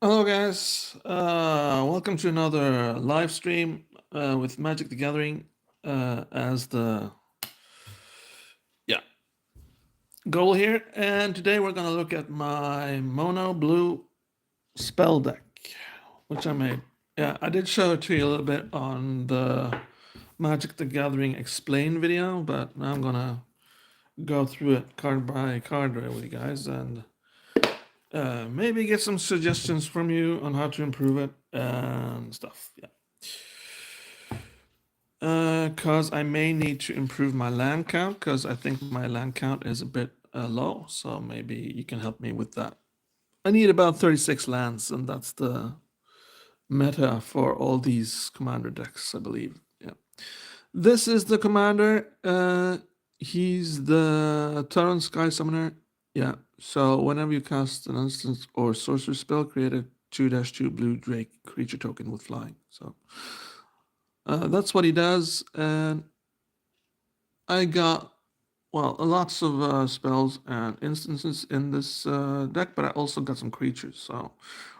Hello, guys. Welcome to another live stream with Magic the Gathering as the yeah goal here. And today we're gonna look at my mono blue spell deck, which I made. Yeah, I did show it to you a little bit on the Magic the Gathering explain video, but now I'm gonna go through it card by card with you guys and maybe get some suggestions from you on how to improve it and stuff. Yeah. Cause I may need to improve my land count, cause I think my land count is a bit low. So maybe you can help me with that. I need about 36 lands, and that's the meta for all these commander decks, I believe. Yeah. This is the commander. He's the Terran Sky Summoner. Yeah. So whenever you cast an instant or sorcery spell, create a 2-2 blue Drake creature token with flying. So that's what he does. And I got, well, lots of spells and instances in this deck, but I also got some creatures. So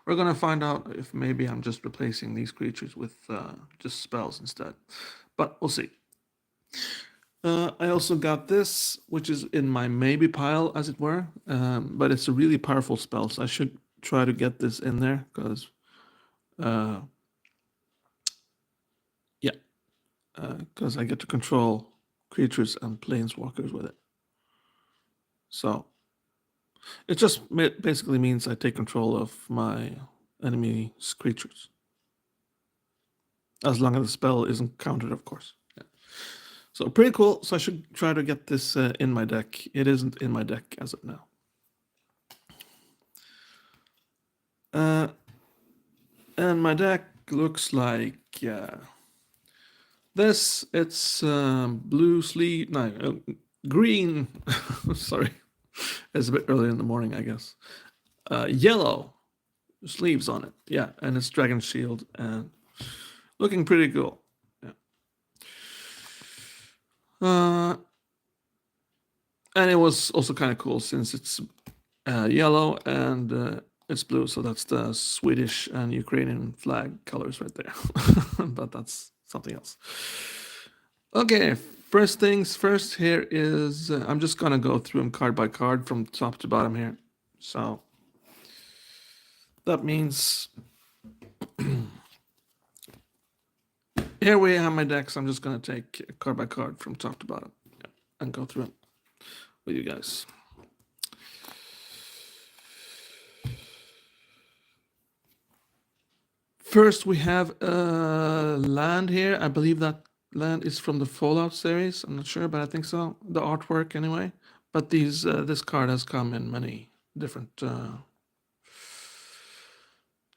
we're going to find out if maybe I'm just replacing these creatures with just spells instead. But we'll see. I also got this, which is in my maybe pile, as it were. But it's a really powerful spell, so I should try to get this in there, because, yeah, because I get to control creatures and planeswalkers with it. So it just basically means I take control of my enemy's creatures. As long as the spell isn't countered, of course. Yeah. So pretty cool. So I should try to get this in my deck. It isn't in my deck as of now. And my deck looks like this. It's blue sleeve, no, green. Sorry, it's a bit early in the morning, I guess. Yellow sleeves on it. Yeah, and it's Dragon Shield and looking pretty cool. Yeah. And it was also kind of cool since it's yellow and it's blue, so that's the Swedish and Ukrainian flag colors right there. But that's something else. Okay, first things first here is I'm just gonna go through them card by card from top to bottom here. So that means here we have my decks. I'm just gonna take card by card from top to bottom and go through it with you guys. First, we have land here. I believe that land is from the Fallout series. I'm not sure, but I think so. The artwork, anyway. But this card has come in many different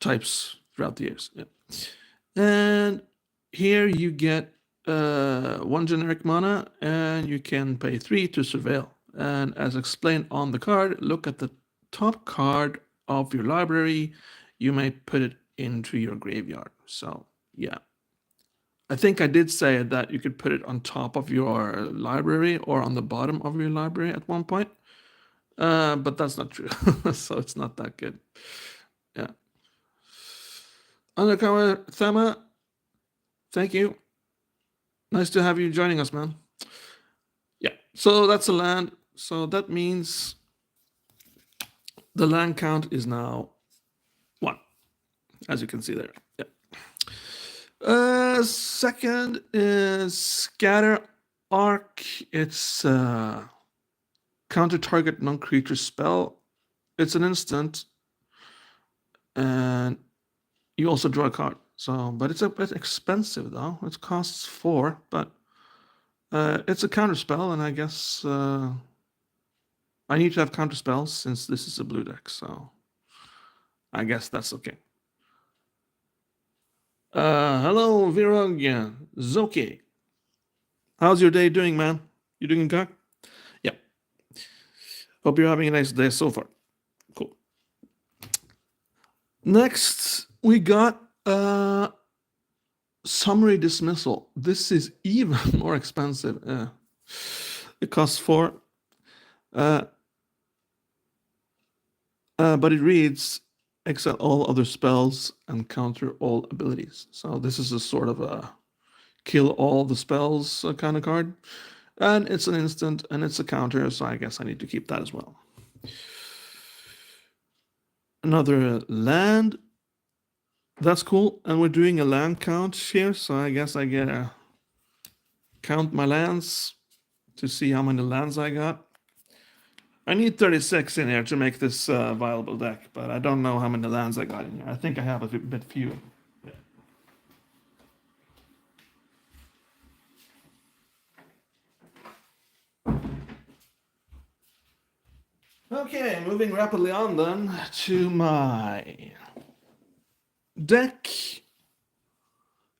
types throughout the years. Yeah. And here you get 1 generic mana, and you can pay 3 to surveil. And as explained on the card, look at the top card of your library. You may put it into your graveyard. So yeah, I think I did say that you could put it on top of your library or on the bottom of your library at one point, but that's not true. So it's not that good. Yeah. Undercover Thema, thank you. Nice to have you joining us, man. Yeah, so that's a land. So that means the land count is now 1, as you can see there. Yeah. Second is Scatter Arc. It's counter target non-creature spell. It's an instant, and you also draw a card. So, but it's a bit expensive though. It costs 4, but it's a counter spell, and I guess I need to have counter spells since this is a blue deck. So, I guess that's okay. Hello, Virog. Zoki. How's your day doing, man? You doing good? Yeah. Hope you're having a nice day so far. Cool. Next, we got summary dismissal. This is even more expensive. It costs 4. But it reads, exile all other spells and counter all abilities. So this is a sort of a kill all the spells kind of card. And it's an instant and it's a counter, so I guess I need to keep that as well. Another land. That's cool. And we're doing a land count here, so I guess I get to count my lands to see how many lands I got. I need 36 in here to make this viable deck, but I don't know how many lands I got in here. I think I have a bit few. Okay, moving rapidly on then to my deck.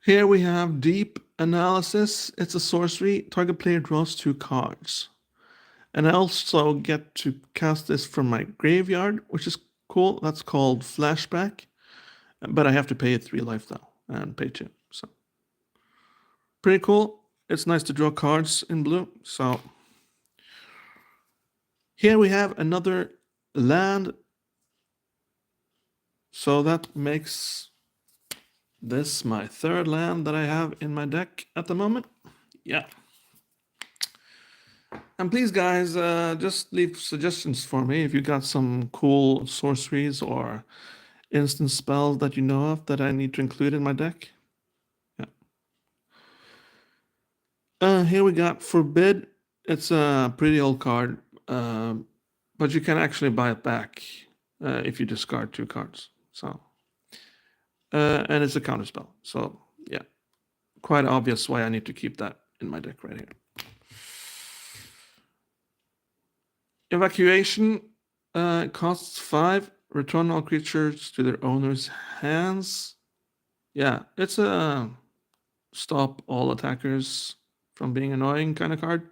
Here we have Deep Analysis. It's a sorcery. Target player draws 2 cards. And I also get to cast this from my graveyard, which is cool. That's called Flashback. But I have to pay 3 life though, and pay 2. So pretty cool. It's nice to draw cards in blue. So here we have another land. So that makes this my 3rd land that I have in my deck at the moment. Yeah. And please, guys, just leave suggestions for me if you got some cool sorceries or instant spells that you know of that I need to include in my deck. Yeah. Here we got Forbid. It's a pretty old card, but you can actually buy it back if you discard 2 cards. So, and it's a counter spell. So yeah, quite obvious why I need to keep that in my deck right here. Evacuation costs 5. Return all creatures to their owner's hands. Yeah, it's a stop all attackers from being annoying kind of card.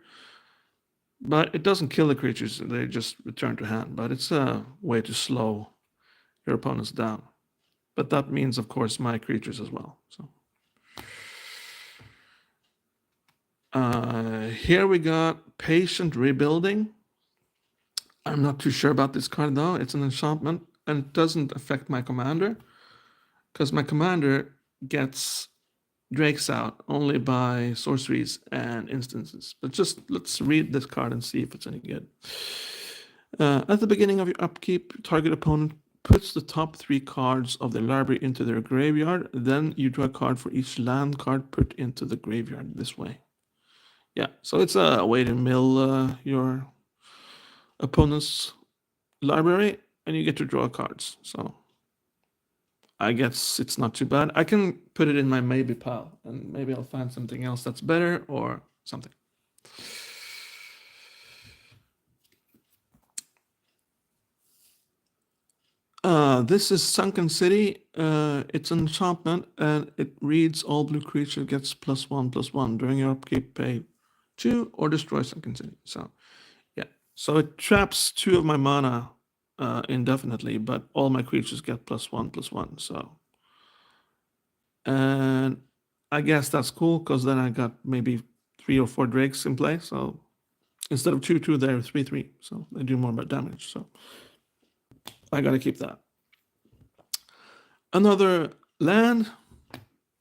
But it doesn't kill the creatures, they just return to hand. But it's a way to slow your opponents down. But that means, of course, my creatures as well. So here we got Patient Rebuilding. I'm not too sure about this card though. It's an enchantment and it doesn't affect my commander because my commander gets Drakes out only by sorceries and instances. But just let's read this card and see if it's any good. At the beginning of your upkeep, target opponent puts the top 3 cards of their library into their graveyard. Then you draw a card for each land card put into the graveyard this way. Yeah, so it's a way to mill your opponent's library and you get to draw cards. So I guess it's not too bad. I can put it in my maybe pile and maybe I'll find something else that's better or something. This is Sunken City. It's an enchantment and it reads all blue creature gets +1/+1 during your upkeep. Pay 2 or destroy Sunken City. So yeah, so it traps 2 of my mana indefinitely, but all my creatures get +1/+1. So, and I guess that's cool because then I got maybe 3 or 4 drakes in play. So instead of 2/2, they're 3/3. So they do more damage. So I gotta keep that. Another land.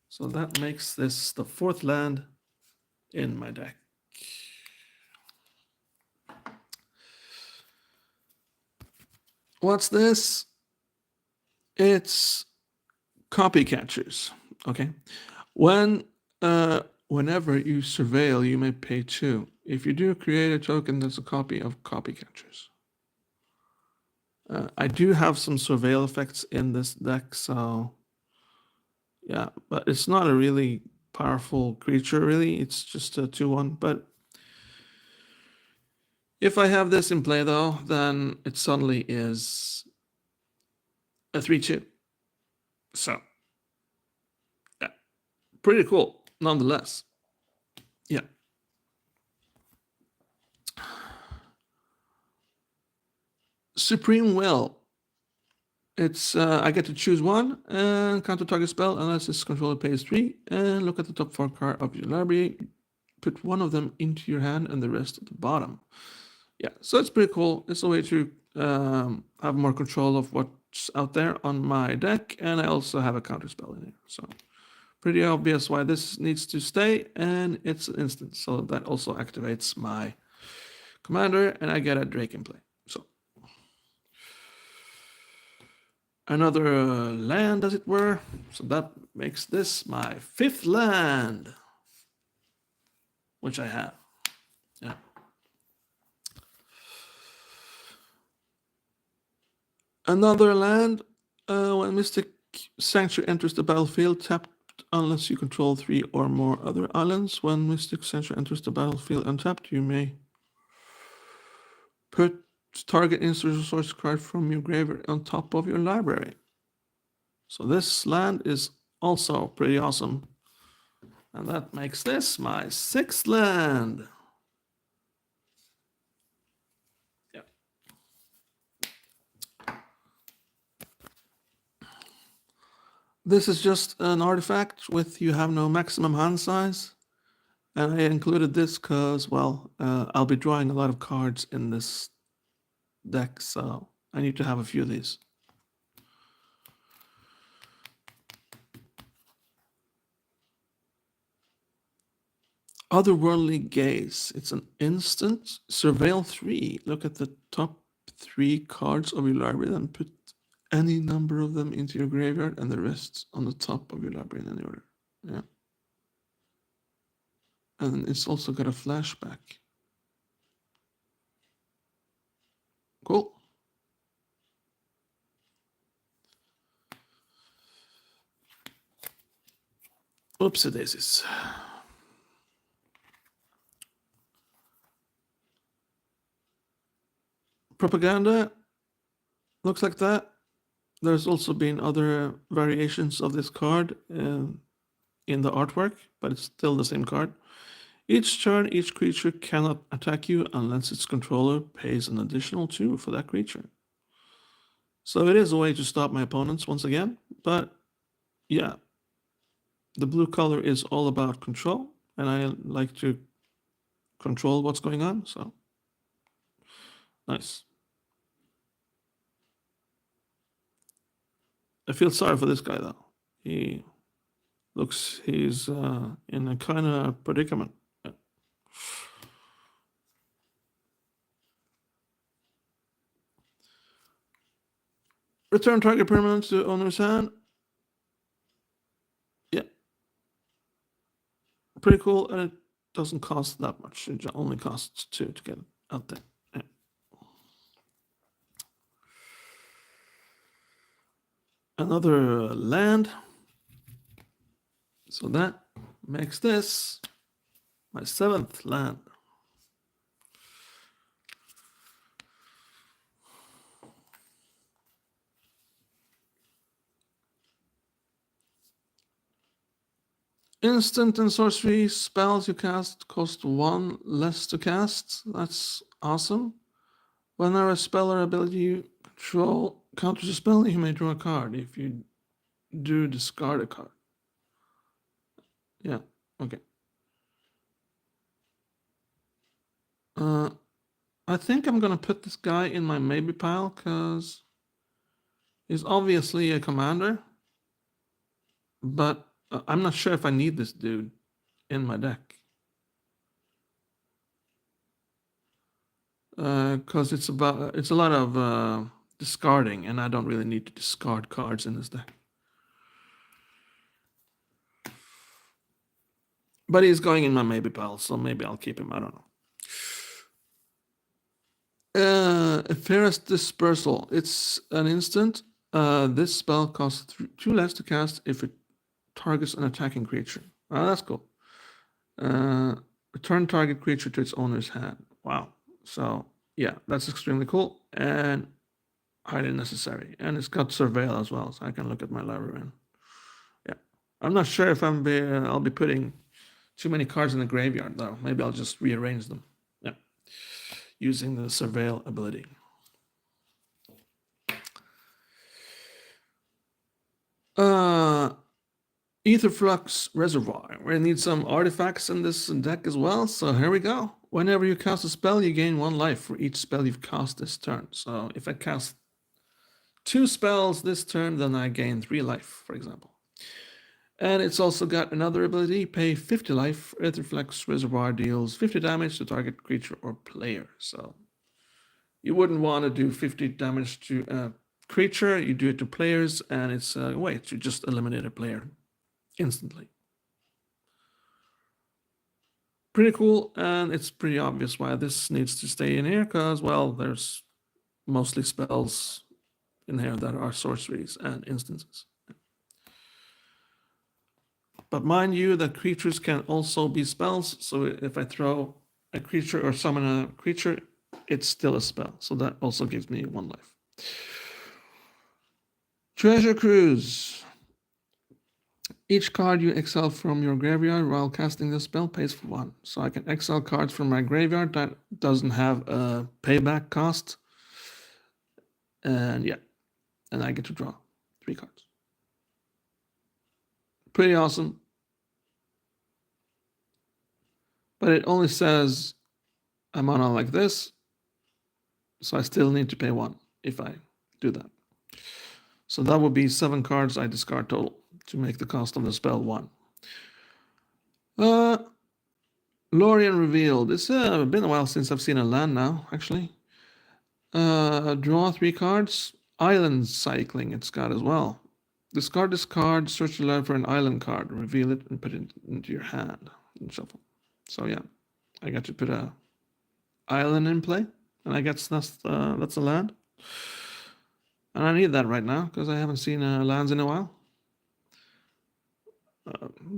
So that makes this the 4th land in my deck. What's this? It's copy catchers. Okay. Whenever you surveil, you may pay 2. If you do create a token that's a copy of copy catchers. I do have some surveil effects in this deck, so yeah, but it's not a really powerful creature, really. It's just a 2/1. But if I have this in play, though, then it suddenly is a 3/2. So, yeah, pretty cool, nonetheless. Yeah. Supreme Will. It's I get to choose 1 and counter target spell unless its controller pays 3, and look at the top 4 card of your library. Put 1 of them into your hand and the rest at the bottom. Yeah, so it's pretty cool. It's a way to have more control of what out there on my deck, and I also have a counterspell in here. So pretty obvious why this needs to stay, and it's an instant. So that also activates my commander, and I get a Drake in play. So another land, as it were. So that makes this my 5th land, which I have. Yeah. Another land, when Mystic Sanctuary enters the battlefield, tapped unless you control 3 or more other islands. When Mystic Sanctuary enters the battlefield untapped, you may put target instant resource card from your graveyard on top of your library. So this land is also pretty awesome. And that makes this my 6th land. Yeah. This is just an artifact with you have no maximum hand size. And I included this because, well, I'll be drawing a lot of cards in this deck, so I need to have a few of these. Otherworldly Gaze. It's an instant. Surveil 3. Look at the top 3 cards of your library and put any number of them into your graveyard and the rest on the top of your library in any order. Yeah. And it's also got a flashback. Cool. Oopsie daisies. Propaganda looks like that. There's also been other variations of this card in the artwork, but it's still the same card. Each turn, each creature cannot attack you unless its controller pays an additional 2 for that creature. So it is a way to stop my opponents once again, but yeah, the blue color is all about control, and I like to control what's going on, so nice. I feel sorry for this guy though. He's in a kind of predicament. Yeah. Return target permanent to owner's hand. Yeah. Pretty cool, and it doesn't cost that much. It only costs 2 to get it out there. Yeah. Another land. So that makes this my 7th land. Instant and sorcery spells you cast cost 1 less to cast. That's awesome. Whenever a spell or ability you control counters a spell, you may draw a card. If you do, discard a card. Yeah, okay. I think I'm gonna put this guy in my maybe pile because he's obviously a commander, but I'm not sure if I need this dude in my deck. Because it's a lot of discarding, and I don't really need to discard cards in this deck. But he's going in my maybe pile, so maybe I'll keep him. I don't know. Ephemer's Dispersal. It's an instant. This spell costs 2 less to cast if it targets an attacking creature. Oh, that's cool. Return target creature to its owner's hand. Wow. So yeah, that's extremely cool and highly necessary. And it's got Surveil as well, so I can look at my library. Yeah, I'm not sure if I'll be putting too many cards in the graveyard though. Maybe I'll just rearrange them. Yeah, using the Surveil ability. Aetherflux Reservoir. We need some artifacts in this deck as well, so here we go. Whenever you cast a spell, you gain 1 life for each spell you've cast this turn. So if I cast 2 spells this turn, then I gain 3 life, for example. And it's also got another ability, pay 50 life, Aetherflex Reservoir deals 50 damage to target creature or player. So you wouldn't want to do 50 damage to a creature, you do it to players, and it's a way to just eliminate a player instantly. Pretty cool, and it's pretty obvious why this needs to stay in here, because, well, there's mostly spells in here that are sorceries and instances. But mind you that creatures can also be spells, so if I throw a creature or summon a creature, it's still a spell, so that also gives me 1 life. Treasure Cruise. Each card you exile from your graveyard while casting the spell pays for 1. So I can exile cards from my graveyard that doesn't have a payback cost. And yeah, and I get to draw 3 cards. Pretty awesome. But it only says a mana like this, so I still need to pay 1 if I do that. So that would be 7 cards I discard total to make the cost of the spell 1. Lorien Revealed. It's been a while since I've seen a land now, actually. Draw 3 cards. Island Cycling it's got as well. Discard this card, search the land for an island card, reveal it, and put it into your hand and shuffle. So yeah, I got to put a island in play, and I guess that's a land. And I need that right now because I haven't seen lands in a while.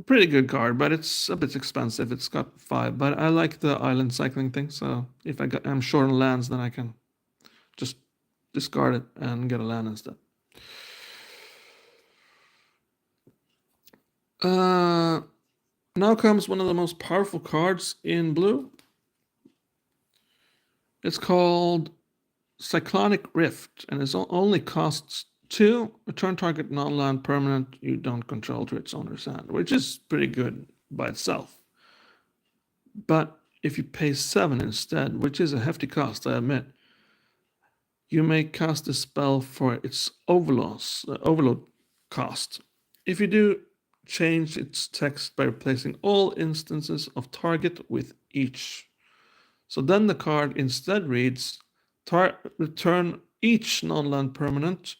Pretty good card, but it's a bit expensive. It's got 5, but I like the island cycling thing. So if I'm short on lands, then I can just discard it and get a land instead. Now comes one of the most powerful cards in blue. It's called Cyclonic Rift, and it only costs 2. Return target non-land permanent you don't control to its owner's hand, which is pretty good by itself. But if you pay 7 instead, which is a hefty cost, I admit, you may cast the spell for its overload cost. If you do, change its text by replacing all instances of target with each. So then the card instead reads, return each non-land permanent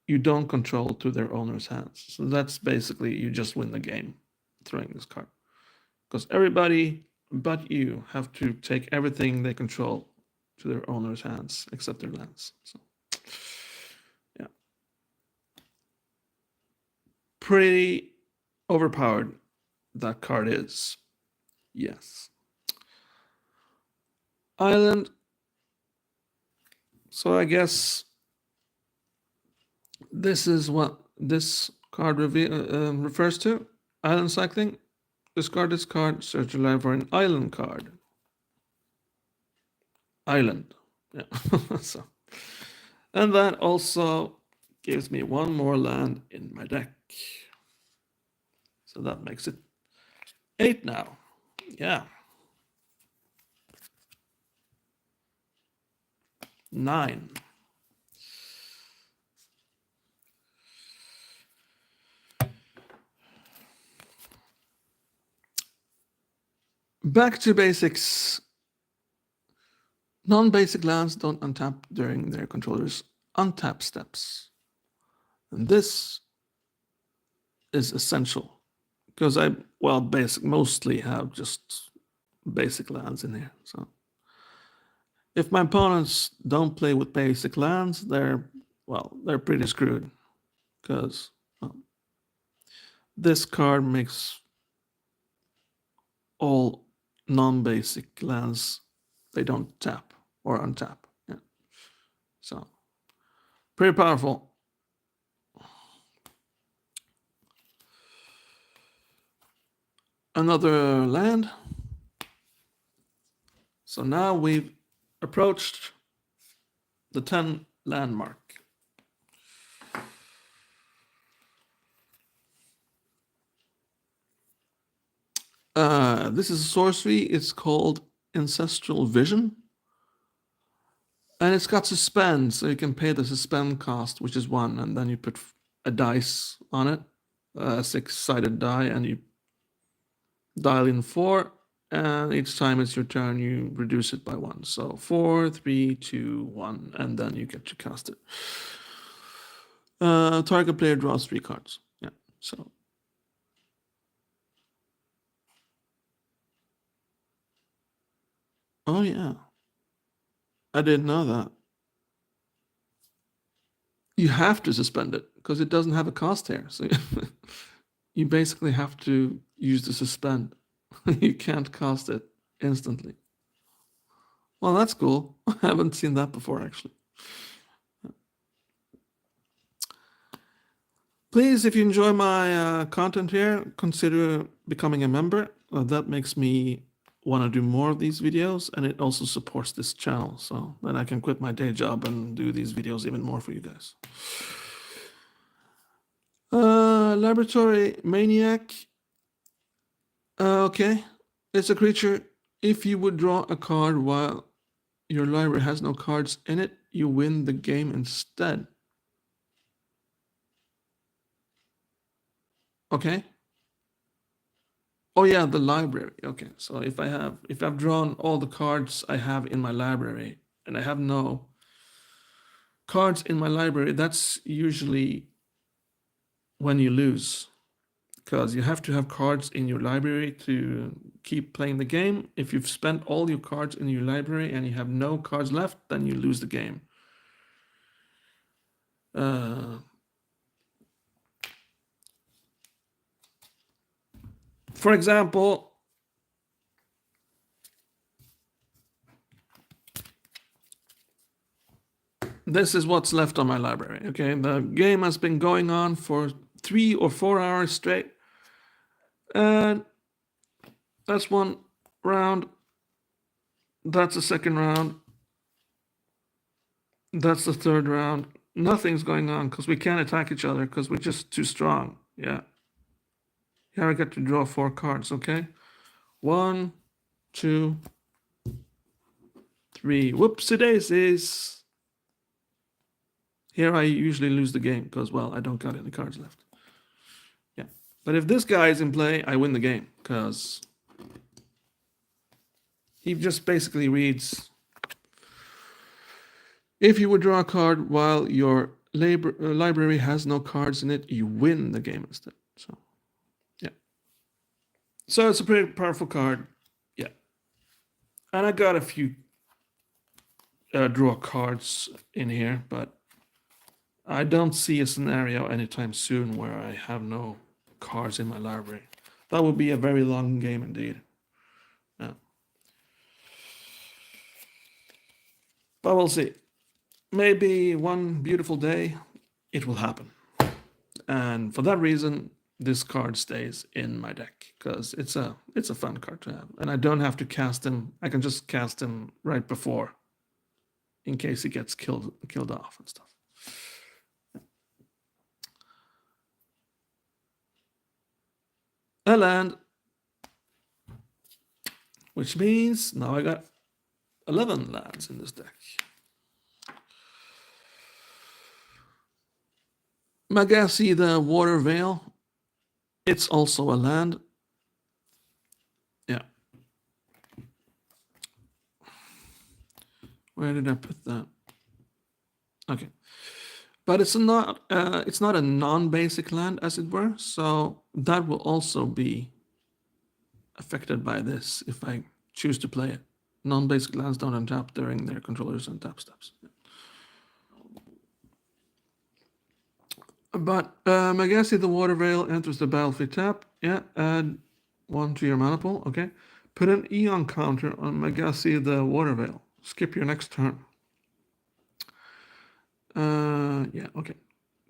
you don't control to their owner's hands. So that's basically, you just win the game throwing this card. Because everybody but you have to take everything they control to their owner's hands, except their lands. So, yeah. Pretty overpowered that card is. Yes. Island. So I guess this is what this card refers to. Island cycling. Discard this card, search your life for an island card. Island. Yeah. So, and that also gives me 1 more land in my deck. So that makes it 8 now. Yeah. 9. Back to basics. Non-basic lands don't untap during their controller's untap steps. And this is essential because I mostly have just basic lands in here. So if my opponents don't play with basic lands, they're pretty screwed because this card makes all non-basic lands, they don't tap or untap. Yeah. So pretty powerful. Another land. So now we've approached the 10 landmark. This is a sorcery. It's called Ancestral Vision. And it's got suspend, so you can pay the suspend cost, which is 1, and then you put a dice on it, a 6-sided die, and you dial in 4, and each time it's your turn, you reduce it by 1. So 4, 3, 2, 1, and then you get to cast it. Target player draws 3 cards. Yeah, so. Oh, yeah. I didn't know that. You have to suspend it because it doesn't have a cost here. So you basically have to use the suspend. You can't cast it instantly. Well, that's cool. I haven't seen that before, actually. Please, if you enjoy my content here, consider becoming a member. That makes me want to do more of these videos, and it also supports this channel. So then I can quit my day job and do these videos even more for you guys. Laboratory Maniac. Okay. It's a creature. If you would draw a card while your library has no cards in it, you win the game instead. Okay. Oh yeah, the library. Okay. So if I've drawn all the cards I have in my library and I have no cards in my library, that's usually when you lose. Because you have to have cards in your library to keep playing the game. If you've spent all your cards in your library and you have no cards left, then you lose the game. For example, this is what's left on my library. Okay, the game has been going on for 3 or 4 hours straight. And that's one round. That's the second round. That's the third round. Nothing's going on because we can't attack each other because we're just too strong. Yeah. Here I get to draw 4 cards, okay? 1, 2, 3. Whoopsie daisies. Here I usually lose the game because, well, I don't got any cards left. Yeah. But if this guy is in play, I win the game because he just basically reads, if you would draw a card while your library has no cards in it, you win the game instead. So, yeah. So it's a pretty powerful card. Yeah. And I got a few draw cards in here, but I don't see a scenario anytime soon where I have no cards in my library. That would be a very long game indeed. Yeah. But we'll see. Maybe one beautiful day it will happen. And for that reason, this card stays in my deck because it's a fun card to have. And I don't have to cast him. I can just cast him right before in case he gets killed off and stuff. A land, which means now I got 11 lands in this deck. Magassi, the Water Veil. It's also a land. Yeah. Where did I put that? Okay. But it's not a non-basic land, as it were. So that will also be affected by this if I choose to play it. Non-basic lands don't untap during their controller's untap steps. But Magassi, the Water Veil, enters the battlefield tap. Yeah, add 1 to your mana pool. Okay. Put an Eon counter on Magassi, the Water Veil. Skip your next turn. Yeah, okay.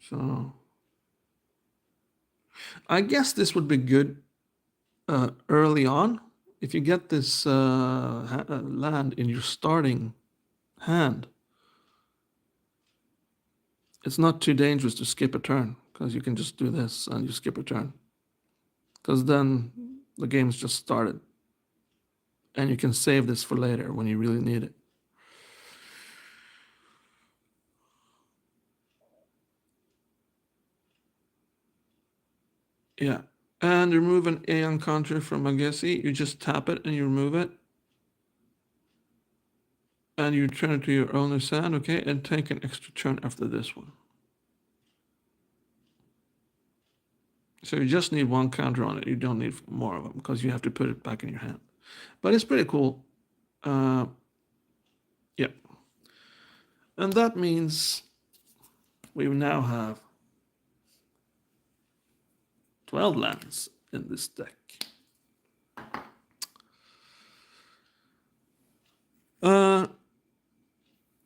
So I guess this would be good early on. If you get this land in your starting hand, it's not too dangerous to skip a turn because you can just do this and you skip a turn. Because then the game's just started. And you can save this for later when you really need it. Yeah. And remove an Aeon counter from Magesi. You just tap it and you remove it. And you turn it to your owner's hand, okay? And take an extra turn after this one. So you just need one counter on it. You don't need more of them because you have to put it back in your hand. But it's pretty cool. Yeah. And that means we now have 12 lands in this deck.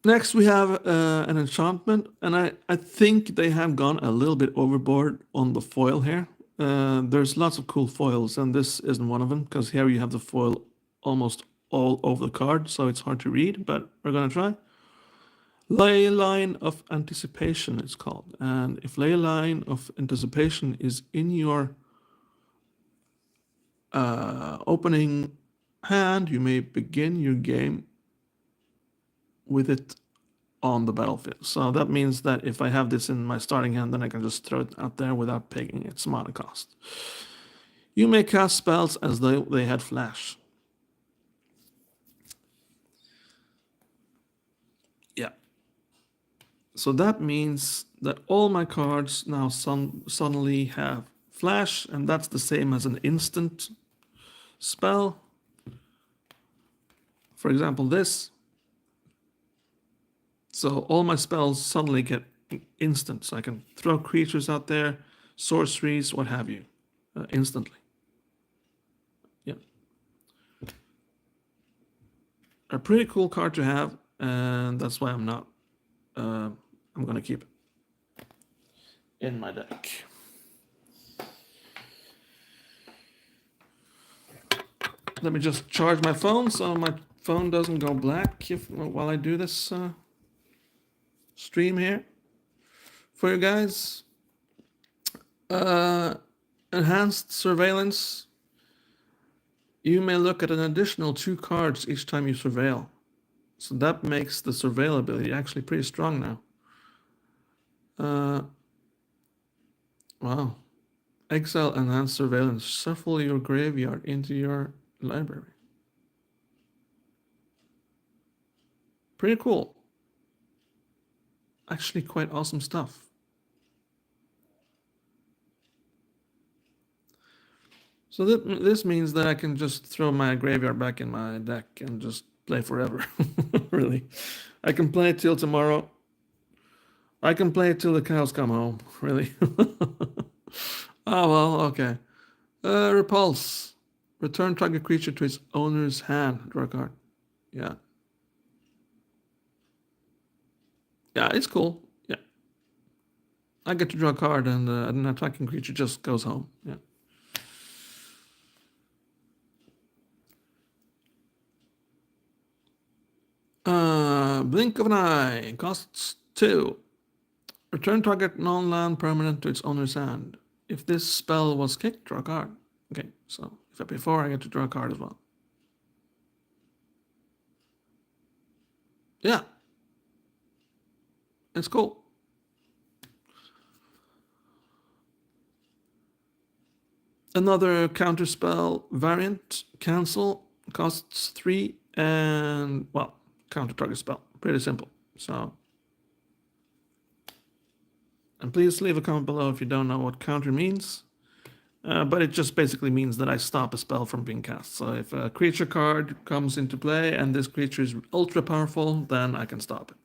Next we have an enchantment, and I think they have gone a little bit overboard on the foil here. There's lots of cool foils, and this isn't one of them, because here you have the foil almost all over the card, so it's hard to read, but we're gonna try. Ley Line of Anticipation it's called, and if Ley Line of Anticipation is in your opening hand, you may begin your game with it on the battlefield. So that means that if I have this in my starting hand, then I can just throw it out there without paying its mana cost. You may cast spells as though they had flash. Yeah. So that means that all my cards now suddenly have flash, and that's the same as an instant spell. For example, this. So all my spells suddenly get instant. So I can throw creatures out there, sorceries, what have you, instantly. Yeah. A pretty cool card to have, and that's why I'm not. I'm gonna keep it in my deck. Let me just charge my phone so my phone doesn't go black while I do this stream here for you guys. Enhanced surveillance. You may look at an additional 2 cards each time you surveil. So that makes the surveil ability actually pretty strong now. Wow. Exile enhanced surveillance. Shuffle your graveyard into your library. Pretty cool. Actually quite awesome stuff. So this means that I can just throw my graveyard back in my deck and just play forever. Really. I can play it till tomorrow. I can play it till the cows come home. Really. Oh, well, okay. Repulse. Return target creature to its owner's hand. Draw a card. Yeah. Yeah, it's cool. Yeah. I get to draw a card and an attacking creature just goes home. Yeah. Blink of an eye. Costs 2. Return target non-land permanent to its owner's hand. If this spell was kicked, draw a card. Okay, so if I pay 4, I get to draw a card as well. Yeah. It's cool. Another counterspell variant, cancel, costs 3, and, well, counter target spell. Pretty simple. So, and please leave a comment below if you don't know what counter means. But it just basically means that I stop a spell from being cast. So if a creature card comes into play and this creature is ultra powerful, then I can stop it.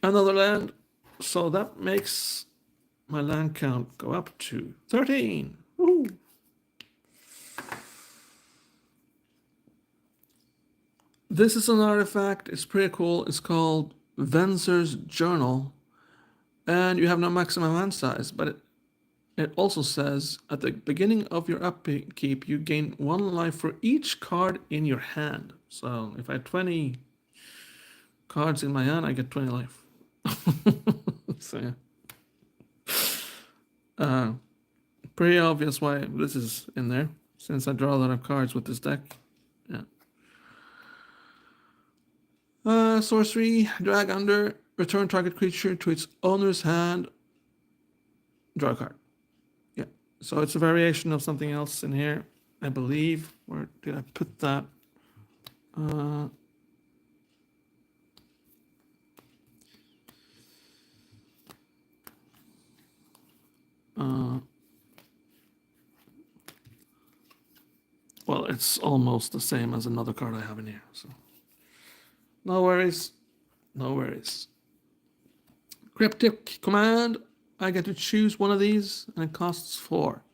Another land. So that makes my land count go up to 13. Woo! This is an artifact. It's pretty cool. It's called Venser's Journal. And you have no maximum hand size, but it also says at the beginning of your upkeep, you gain 1 life for each card in your hand. So if I have 20 cards in my hand, I get 20 life. So yeah. Pretty obvious why this is in there, since I draw a lot of cards with this deck. Yeah. Sorcery, drag under. Return target creature to its owner's hand. Draw a card. Yeah. So it's a variation of something else in here, I believe. Where did I put that? Well, it's almost the same as another card I have in here. So no worries. No worries. Cryptic command. I get to choose one of these, and it costs 4.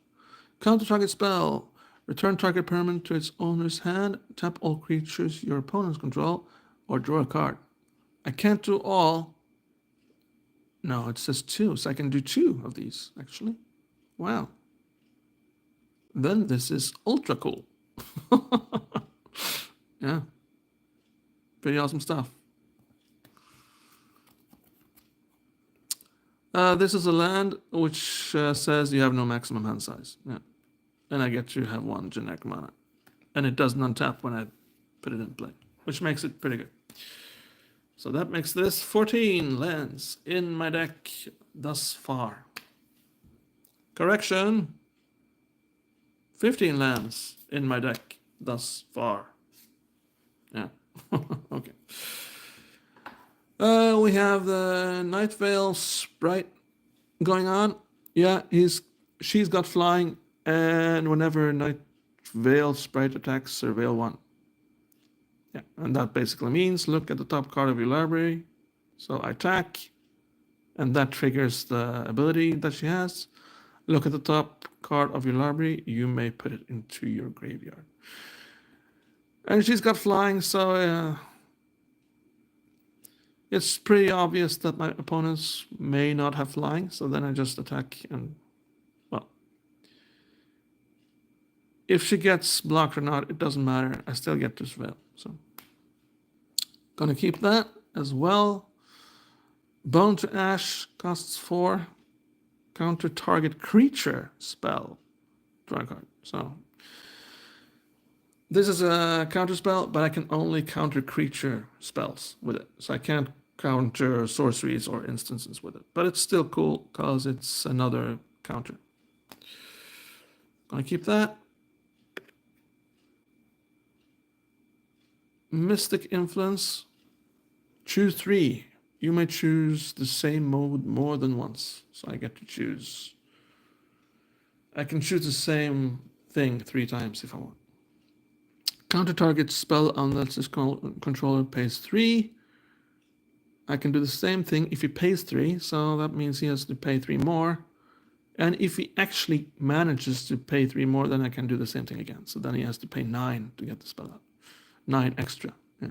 Counter target spell. Return target permanent to its owner's hand. Tap all creatures your opponents control, or draw a card. I can't do all. No, it says 2, so I can do 2 of these, actually. Wow. Then this is ultra cool. Yeah. Pretty awesome stuff. This is a land which says you have no maximum hand size. Yeah. And I get to have 1 generic mana. And it doesn't untap when I put it in play, which makes it pretty good. So that makes this 14 lands in my deck thus far. Correction. 15 lands in my deck thus far. Yeah. Okay. We have the Night Vale Sprite going on. Yeah, she's got flying, and whenever Night Vale Sprite attacks, surveil 1. Yeah, and that basically means look at the top card of your library. So I attack, and that triggers the ability that she has. Look at the top card of your library. You may put it into your graveyard. And she's got flying, so it's pretty obvious that my opponents may not have flying. So then I just attack, and well, if she gets blocked or not, it doesn't matter. I still get to surveil. So gonna keep that as well. Bone to Ash costs 4. Counter target creature spell. Draw a card. So this is a counter spell, but I can only counter creature spells with it. So I can't counter sorceries or instances with it. But it's still cool because it's another counter. Gonna keep that. Mystic Influence. Choose 3. You may choose the same mode more than once. So I get to choose. I can choose the same thing 3 times if I want. Counter target spell unless this controller pays 3. I can do the same thing if he pays 3, so that means he has to pay 3 more. And if he actually manages to pay 3 more, then I can do the same thing again. So then he has to pay 9 to get the spell out. 9 extra. Yeah.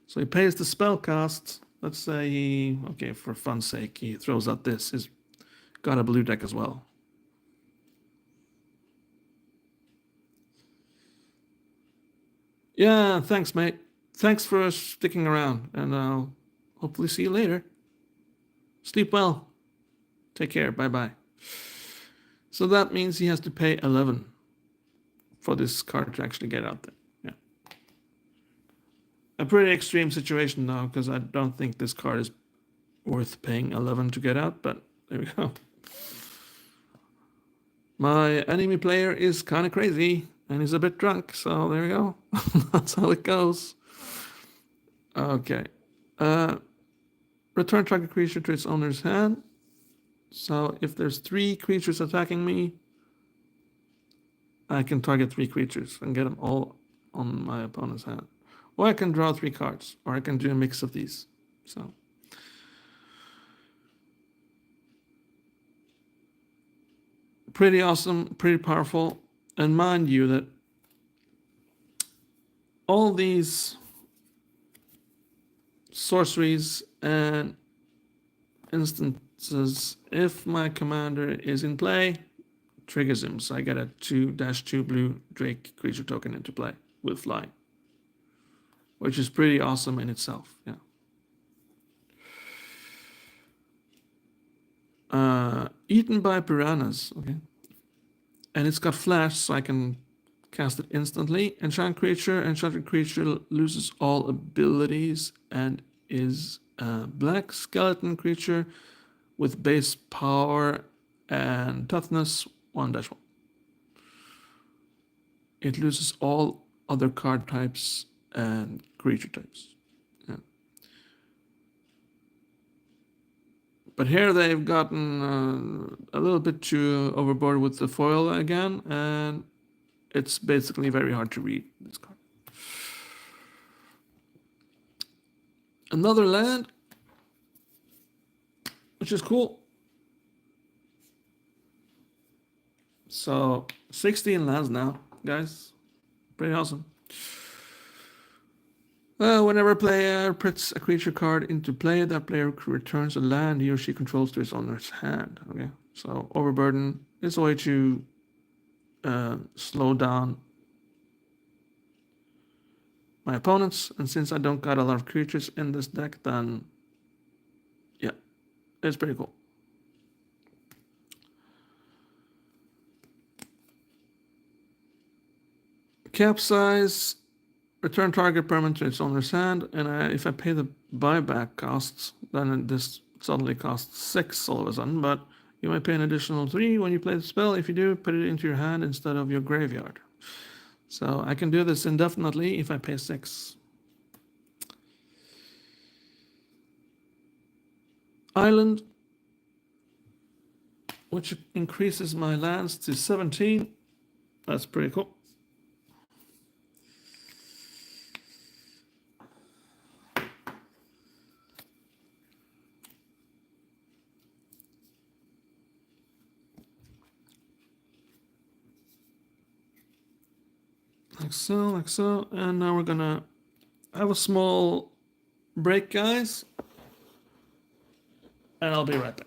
So he pays the spell cost. Let's say, okay, for fun's sake, he throws out this. He's got a blue deck as well. Yeah, thanks, mate. Thanks for sticking around, and I'll hopefully see you later. Sleep well. Take care. Bye-bye. So that means he has to pay 11 for this card to actually get out there. Yeah. A pretty extreme situation now, because I don't think this card is worth paying 11 to get out, but there we go. My enemy player is kind of crazy, and he's a bit drunk, so there we go. That's how it goes. Okay. Return target creature to its owner's hand. So if there's 3 creatures attacking me, I can target 3 creatures and get them all on my opponent's hand. Or I can draw 3 cards, or I can do a mix of these. So pretty awesome, pretty powerful. And mind you that all these sorceries and instances, if my commander is in play, triggers him. So I get a 2/2 blue Drake creature token into play with flying, which is pretty awesome in itself. Yeah. Eaten by piranhas. Okay. And it's got flash, so I can cast it instantly. Enchanted creature loses all abilities and is black skeleton creature with base power and toughness 1-1. It loses all other card types and creature types. Yeah. But here they've gotten a little bit too overboard with the foil again, and it's basically very hard to read this card. Another land, which is cool. So 16 lands now, guys. Pretty awesome. Whenever a player puts a creature card into play, that player returns a land he or she controls to its owner's hand. Okay, so overburden is a way to slow down my opponents, and since I don't got a lot of creatures in this deck, then yeah, it's pretty cool. Capsize, return target permanent to its owner's hand, and if I pay the buyback costs, then this suddenly costs 6 all of a sudden, but you might pay an additional 3 when you play the spell. If you do, put it into your hand instead of your graveyard. So I can do this indefinitely if I pay 6. Island, which increases my lands to 17. That's pretty cool. Like so, and now we're gonna have a small break, guys, and I'll be right back.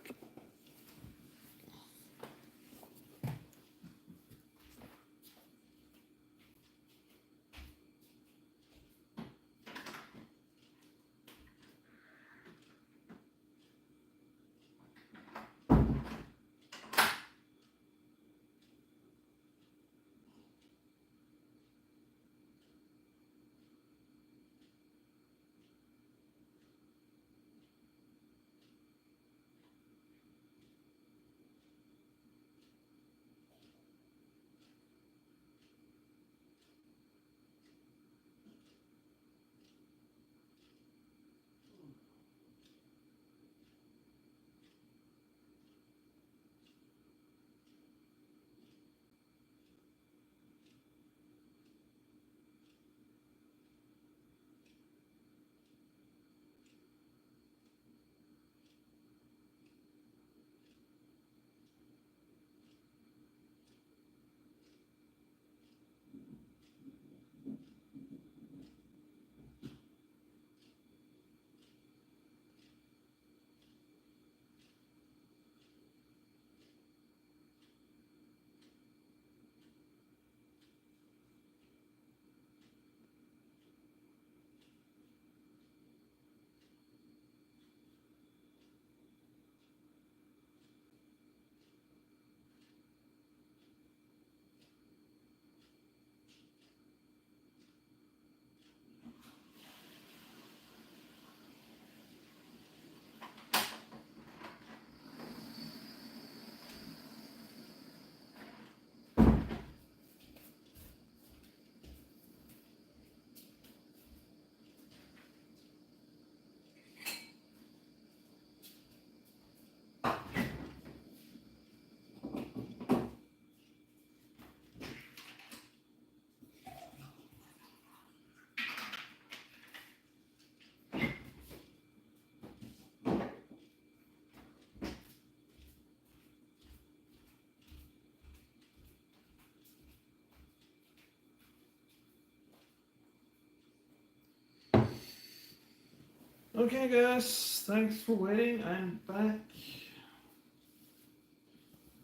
Okay, guys, thanks for waiting. I'm back.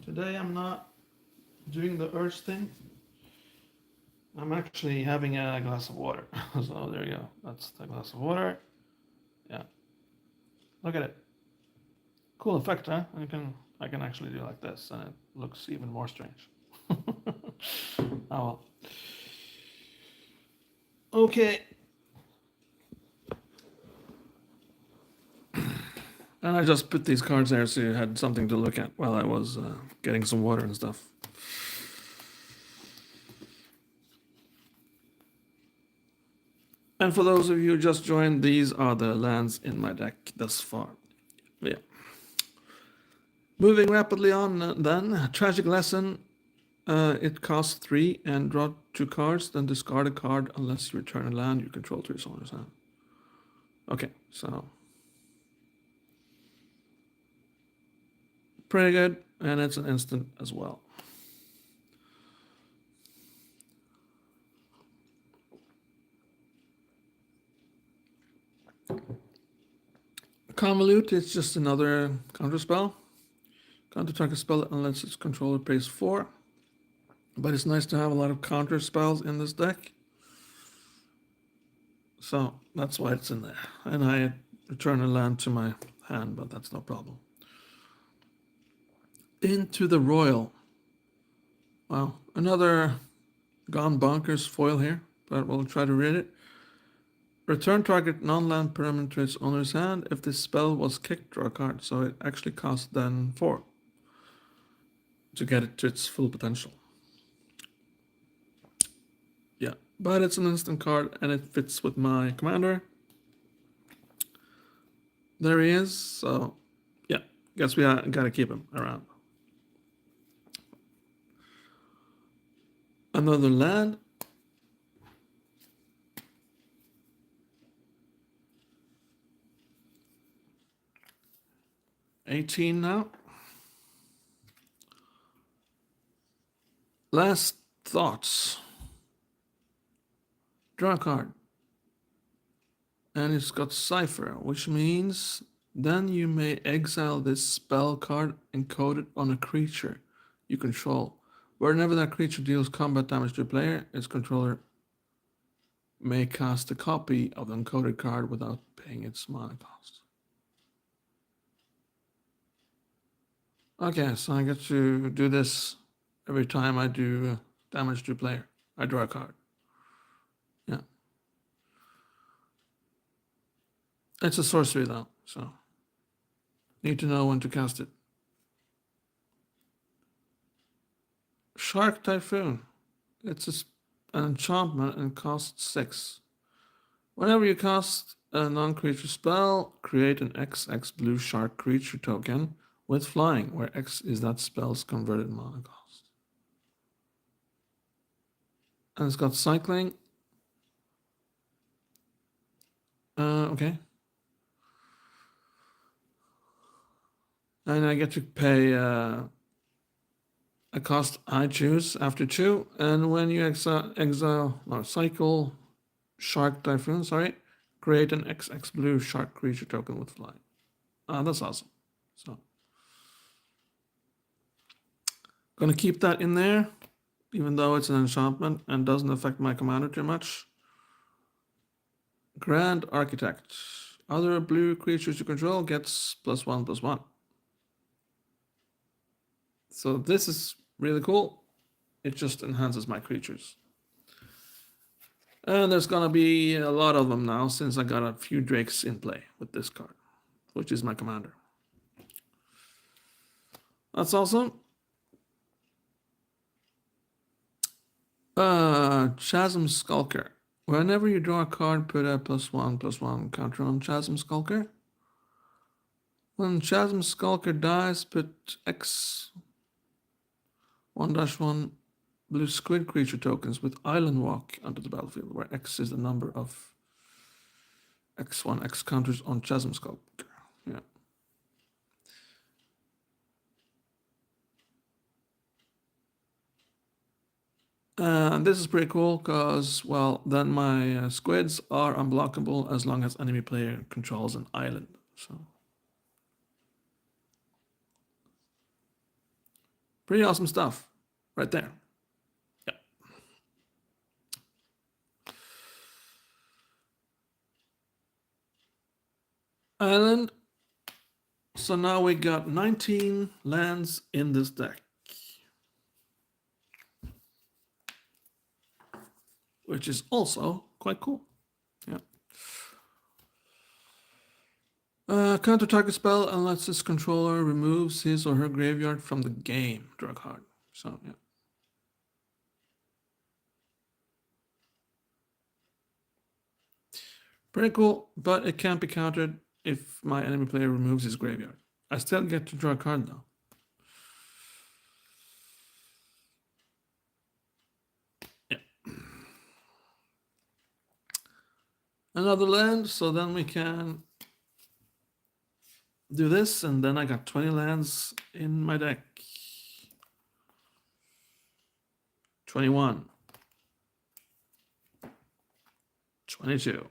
Today I'm not doing the urge thing. I'm actually having a glass of water. So there you go. That's the glass of water. Yeah. Look at it. Cool effect, huh? I can actually do like this, and it looks even more strange. Oh well. Okay. And I just put these cards there so you had something to look at while I was getting some water and stuff. And for those of you who just joined, these are the lands in my deck thus far. Yeah. Moving rapidly on then. Tragic Lesson. It costs 3 and draw 2 cards, then discard a card unless you return a land you control to your owner's hand. Okay, so pretty good, and it's an instant as well. Convolute is just another counter spell. Counter target spell unless its controller pays 4. But it's nice to have a lot of counter spells in this deck. So that's why it's in there. And I return a land to my hand, but that's no problem. Into the Royal. Wow, another Gone Bonkers foil here, but we'll try to read it. Return target non-land permanent to its owner's hand. If this spell was kicked, draw a card. So it actually costs then 4 to get it to its full potential. Yeah, but it's an instant card and it fits with my commander. There he is. So yeah, guess we gotta keep him around. Another land. $18 now. Last thoughts. Draw a card. And it's got Cipher, which means then you may exile this spell card encoded on a creature you control. Whenever that creature deals combat damage to a player, its controller may cast a copy of the encoded card without paying its mana cost. Okay, so I get to do this every time I do damage to a player. I draw a card. Yeah. It's a sorcery though, so need to know when to cast it. Shark Typhoon. It's an enchantment and costs 6. Whenever you cast a non-creature spell, create an XX blue shark creature token with flying, where X is that spell's converted mana cost. And it's got cycling. Okay. And I get to pay a cost I choose after 2. And when you cycle Shark Typhoon, create an XX blue shark creature token with flying. That's awesome. So gonna keep that in there, even though it's an enchantment and doesn't affect my commander too much. Grand Architect. Other blue creatures you control gets +1/+1. So this is really cool. It just enhances my creatures. And there's gonna be a lot of them now since I got a few Drakes in play with this card, which is my commander. That's awesome. Chasm Skulker. Whenever you draw a card, put a +1/+1 counter on Chasm Skulker. When Chasm Skulker dies, put X 1-1 blue squid creature tokens with Island Walk onto the battlefield, where X is the number of X1 X counters on Chasm Skulker. Yeah. And this is pretty cool because, well, then my squids are unblockable as long as enemy player controls an island. So pretty awesome stuff right there. Yeah. Island. So now we got 19 lands in this deck, which is also quite cool. Yeah. Counter target spell unless its controller removes his or her graveyard from the game. Draw a card. So, yeah. Pretty cool, but it can't be countered if my enemy player removes his graveyard. I still get to draw a card though. Yeah. Another land, so then we can do this, and then I got 20 lands in my deck. 21. 22.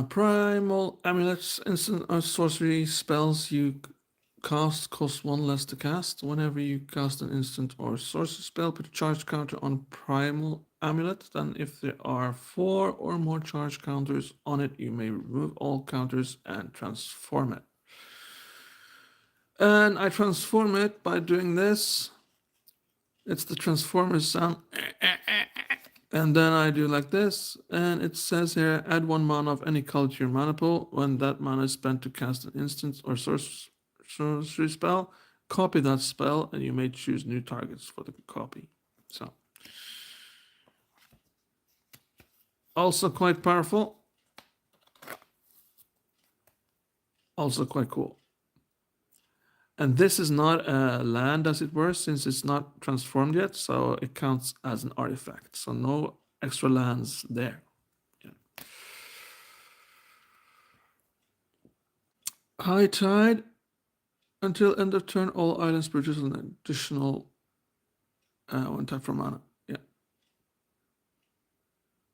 Primal amulets, instant or sorcery spells you cast cost 1 less to cast. Whenever you cast an instant or sorcery spell, put a charge counter on primal amulet. Then, if there are 4 or more charge counters on it, you may remove all counters and transform it. And I transform it by doing this. It's the transformers sound. And then I do like this, and it says here, add 1 mana of any color to your mana pool. When that mana is spent to cast an instant or sorcery spell, copy that spell, and you may choose new targets for the copy. So, also quite powerful. Also quite cool. And this is not a land, as it were, since it's not transformed yet, so it counts as an artifact. So no extra lands there. Yeah. High Tide. Until end of turn, all islands produce an additional 1 tap for mana. Yeah.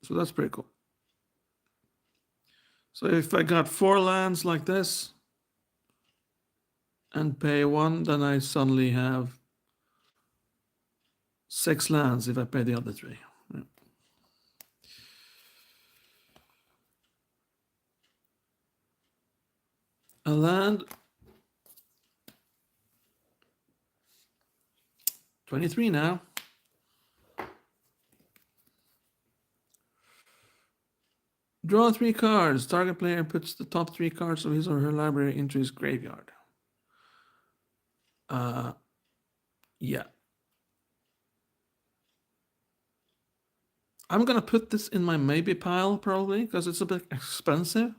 So that's pretty cool. So if I got 4 lands like this and pay 1, then I suddenly have 6 lands if I pay the other 3. Yeah. A land. 23 now. Draw 3 cards. Target player puts the top 3 cards of his or her library into his graveyard. Yeah. I'm gonna put this in my maybe pile probably because it's a bit expensive.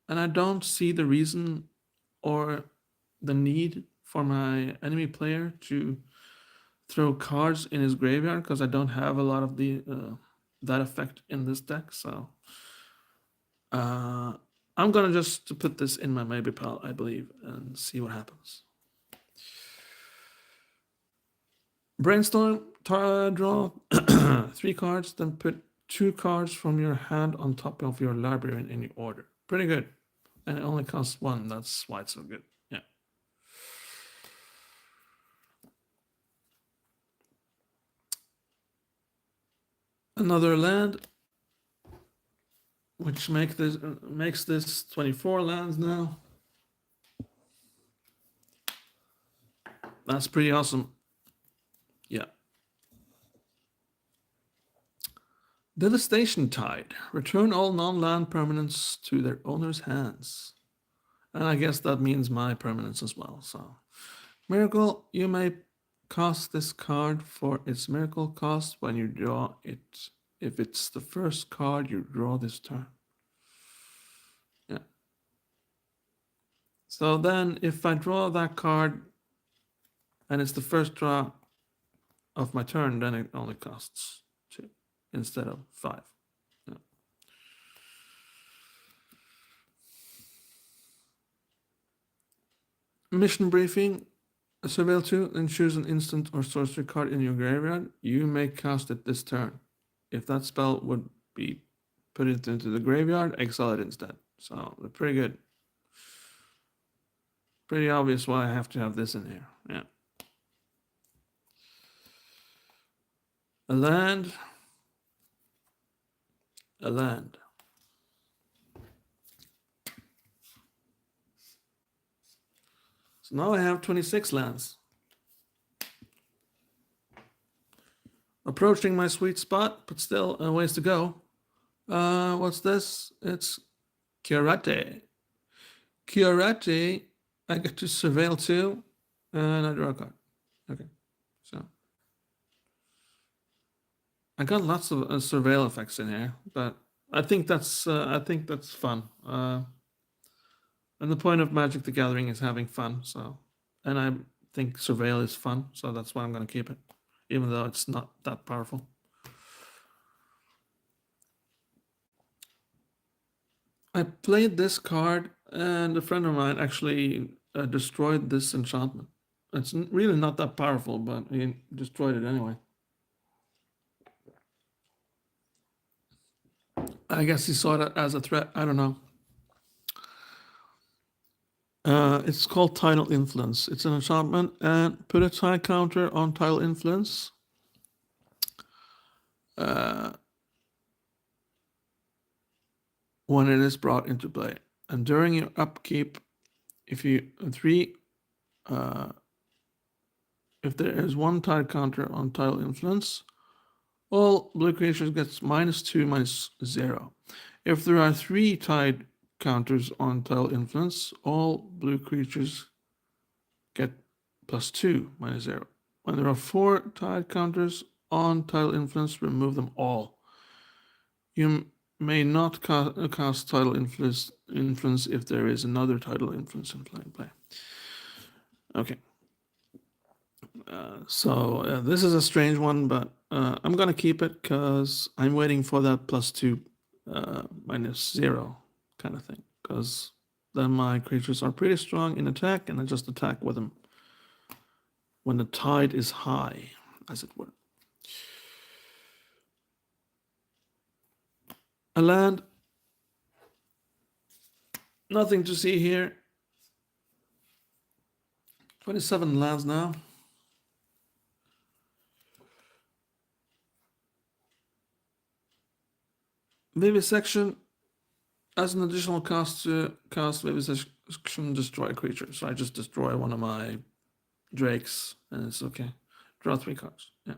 And I don't see the reason or the need for my enemy player to throw cards in his graveyard because I don't have a lot of the that effect in this deck. So I'm gonna just put this in my maybe pile, I believe, and see what happens. Brainstorm, draw 3 cards, then put 2 cards from your hand on top of your library in any order. Pretty good. And it only costs 1, that's why it's so good. Yeah. Another land, which makes this 24 lands now. That's pretty awesome. Yeah. Devastation Tide. Return all non-land permanents to their owner's hands. And I guess that means my permanents as well. So, Miracle, you may cast this card for its miracle cost when you draw it. If it's the first card you draw this turn. Yeah. So then if I draw that card and it's the first draw of my turn, then it only costs 2 instead of 5. Yeah. Mission briefing. Surveil 2, then choose an instant or sorcery card in your graveyard. You may cast it this turn. If that spell would be put it into the graveyard, exile it instead. So they're pretty good. Pretty obvious why I have to have this in here. Yeah. A land. A land. So now I have 26 lands. Approaching my sweet spot, but still a ways to go. What's this? It's Karate. Karate, I get to surveil too, and I draw a card. Okay, so I got lots of surveil effects in here, but I think that's fun. And the point of Magic the Gathering is having fun. So, and I think surveil is fun, so that's why I'm going to keep it, even though it's not that powerful. I played this card, and a friend of mine actually destroyed this enchantment. It's really not that powerful, but he destroyed it anyway. I guess he saw it as a threat. I don't know. It's called Tidal Influence. It's an enchantment, and put a tide counter on Tidal Influence. When it is brought into play, and during your upkeep, if there is one tide counter on Tidal Influence, all blue creatures gets -2/-0. If there are 3 tide counters on Tidal Influence, all blue creatures get +2/-0. When there are 4 tide counters on Tidal Influence, remove them all. You may not cast Tidal Influence if there is another Tidal Influence in play. Okay. So this is a strange one, but I'm gonna keep it because I'm waiting for that +2/-0 kind of thing. Because then my creatures are pretty strong in attack, and I just attack with them when the tide is high, as it were. A land. Nothing to see here. 27 lands now. Vivisection. As an additional cost to cast Vivisection, destroy a creature. So I just destroy one of my drakes, and it's okay. Draw 3 cards. Yeah.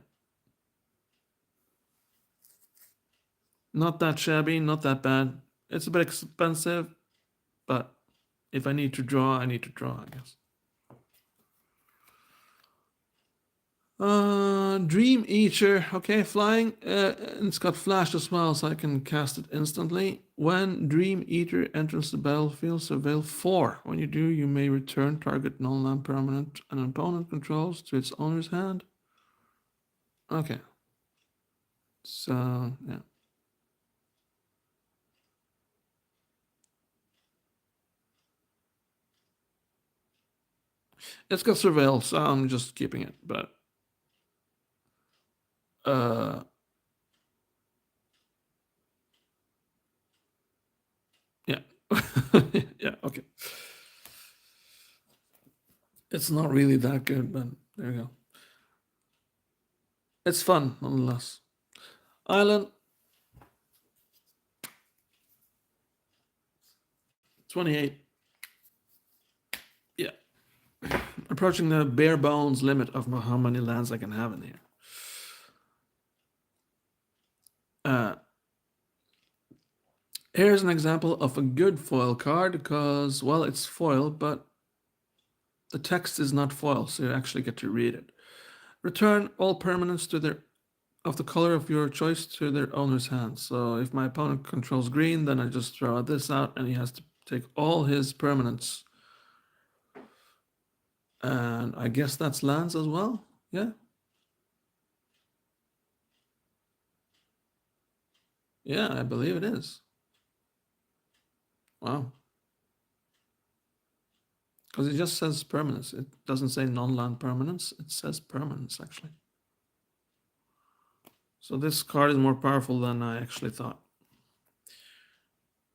Not that shabby, not that bad. It's a bit expensive, but if I need to draw, I need to draw, I guess. Dream Eater. Okay, flying. It's got flash as well, so I can cast it instantly. When Dream Eater enters the battlefield, surveil 4. When you do, you may return target non-land permanent an opponent controls to its owner's hand. Okay. So, yeah. It's got surveil, so I'm just keeping it, but yeah. Yeah, okay. It's not really that good, but there you go. It's fun, nonetheless. Island. 28. Yeah. Approaching the bare bones limit of how many lands I can have in here. Here's an example of a good foil card because, well, it's foil, but the text is not foil, so you actually get to read it. Return all permanents of the color of your choice to their owner's hand. So if my opponent controls green, then I just throw this out, and he has to take all his permanents. And I guess that's lands as well. Yeah. Yeah, I believe it is. Wow. Because it just says permanence. It doesn't say non-land permanence. It says permanence, actually. So this card is more powerful than I actually thought.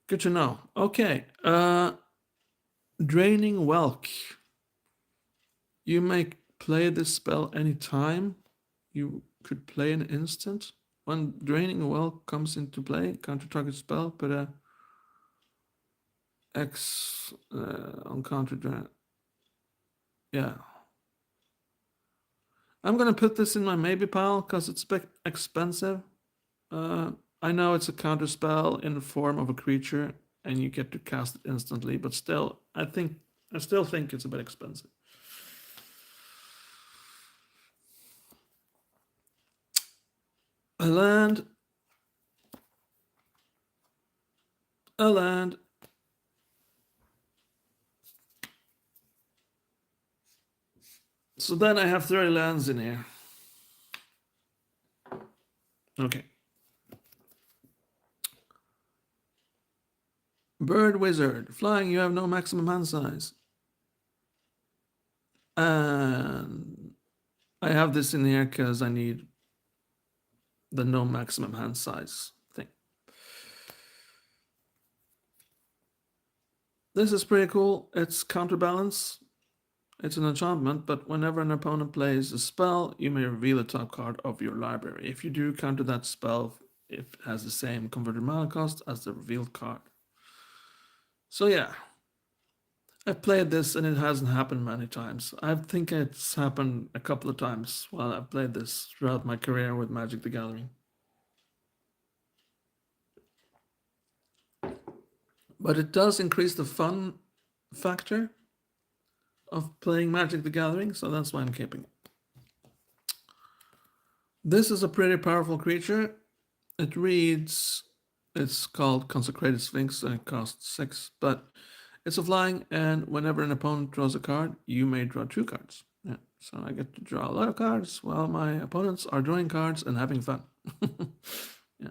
Good to know. Okay. Draining Welk. You may play this spell anytime. You could play an instant. When Draining Welk comes into play, counter target spell, put a X on counter drain. Yeah. I'm gonna put this in my maybe pile because it's a bit expensive. I know it's a counter spell in the form of a creature, and you get to cast it instantly, but still, I still think it's a bit expensive. A land. So then I have 30 lands in here. Okay. Bird Wizard. Flying, you have no maximum hand size. And I have this in here because I need the no maximum hand size thing. This is pretty cool. It's counterbalance. It's an enchantment, but whenever an opponent plays a spell, you may reveal the top card of your library. If you do counter that spell, it has the same converted mana cost as the revealed card. So yeah, I've played this and it hasn't happened many times. I think it's happened a couple of times while I've played this throughout my career with Magic the Gathering. But it does increase the fun factor of playing Magic the Gathering, so that's why I'm keeping it. This is a pretty powerful creature. It reads, it's called Consecrated Sphinx and it costs 6, but it's a flying, and whenever an opponent draws a card, you may draw 2 cards. Yeah, so I get to draw a lot of cards while my opponents are drawing cards and having fun. Yeah.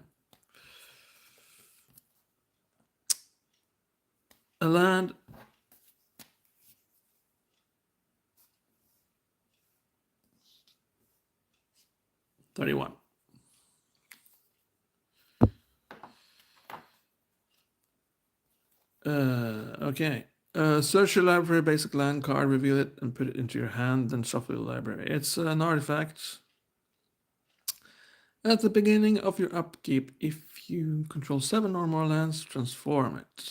A land. $31. Okay. Search your library basic land card, reveal it, and put it into your hand, then shuffle your library. It's an artifact. At the beginning of your upkeep, if you control 7 or more lands, transform it.